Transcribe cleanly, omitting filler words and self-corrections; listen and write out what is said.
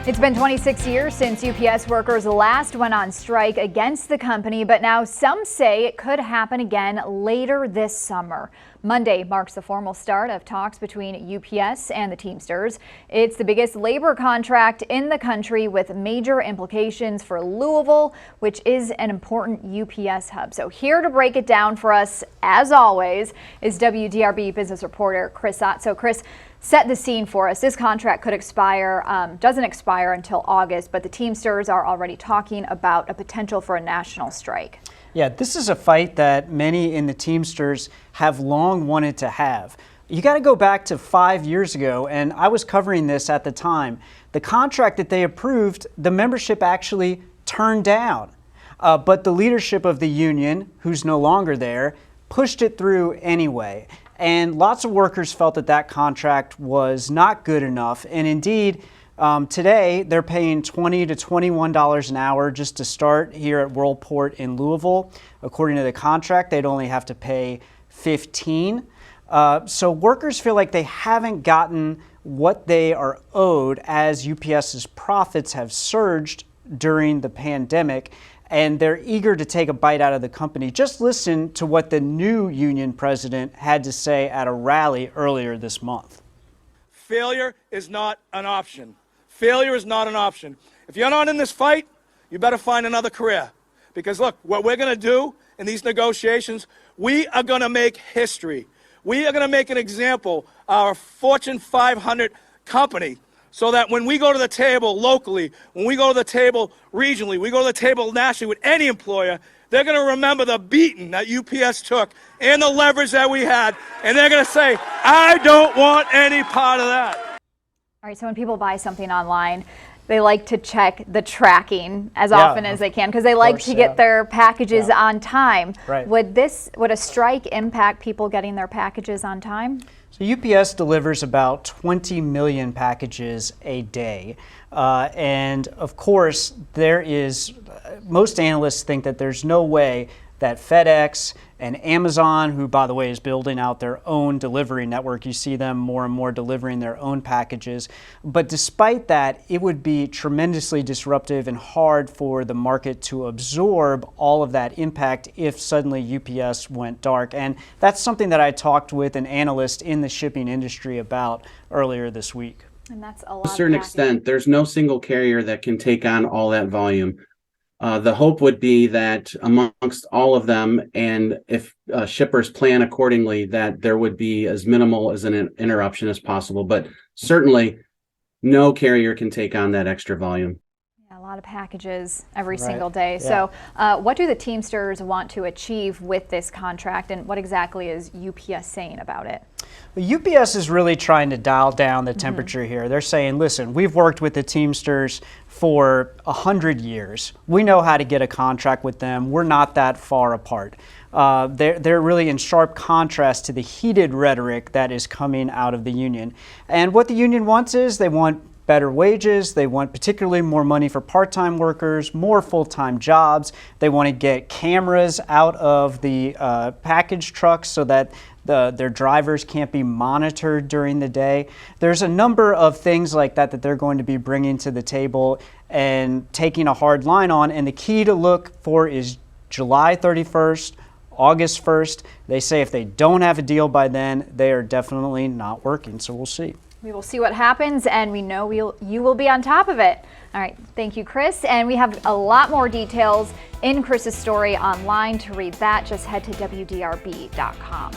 It's been 26 years since UPS workers last went on strike against the company, but now some say it could happen again later this summer. Monday marks the formal start of talks between UPS and the Teamsters. It's the biggest labor contract in the country with major implications for Louisville, which is an important UPS hub. So here to break it down for us, as always, is WDRB business reporter Chris Otts. So Chris, set the scene for us. This contract could expire, doesn't expire until August, but the Teamsters are already talking about a potential for a national strike. Yeah, this is a fight that many in the Teamsters have long wanted to have. You got to go back to 5 years ago, and I was covering this at the time. The contract that they approved, the membership actually turned down. But the leadership of the union, who's no longer there, pushed it through anyway. And lots of workers felt that that contract was not good enough. And indeed, today they're paying $20 to $21 an hour just to start here at Worldport in Louisville. According to the contract, they'd only have to pay $15. So workers feel like they haven't gotten what they are owed as UPS's profits have surged during the pandemic, and they're eager to take a bite out of the company. Just listen to what the new union president had to say at a rally earlier this month. Failure is not an option. Failure is not an option. If you're not in this fight, you better find another career. Because look, what we're going to do in these negotiations, we are going to make history. We are going to make an example, our Fortune 500 company, so that when we go to the table locally, when we go to the table regionally, we go to the table nationally with any employer, they're going to remember the beating that UPS took and the leverage that we had, and they're going to say, I don't want any part of that. All right, so when people buy something online, they like to check the tracking as often as they can because they like to get their packages on time. Right. Would a strike impact people getting their packages on time? So UPS delivers about 20 million packages a day. And of course, most analysts think that there's no way that FedEx and Amazon, who by the way is building out their own delivery network, you see them more and more delivering their own packages. But despite that, it would be tremendously disruptive and hard for the market to absorb all of that impact if suddenly UPS went dark. And that's something that I talked with an analyst in the shipping industry about earlier this week. And that's a lot. To a certain extent, there's no single carrier that can take on all that volume. The hope would be that amongst all of them, and if shippers plan accordingly, that there would be as minimal as an interruption as possible. But certainly, no carrier can take on that extra volume. Yeah, a lot of packages every single day. Yeah. So what do the Teamsters want to achieve with this contract, and what exactly is UPS saying about it? Well, UPS is really trying to dial down the temperature here. They're saying, listen, we've worked with the Teamsters for 100 years. We know how to get a contract with them. We're not that far apart. They're really in sharp contrast to the heated rhetoric that is coming out of the union. And what the union wants is they want better wages. They want particularly more money for part-time workers, more full-time jobs. They want to get cameras out of the package trucks so that their drivers can't be monitored during the day. There's a number of things like that they're going to be bringing to the table and taking a hard line on. And the key to look for is July 31st, August 1st. They say if they don't have a deal by then, they are definitely not working. So we'll see. We will see what happens, and we know you will be on top of it. All right, thank you, Chris. And we have a lot more details in Chris's story online. To read that, just head to WDRB.com.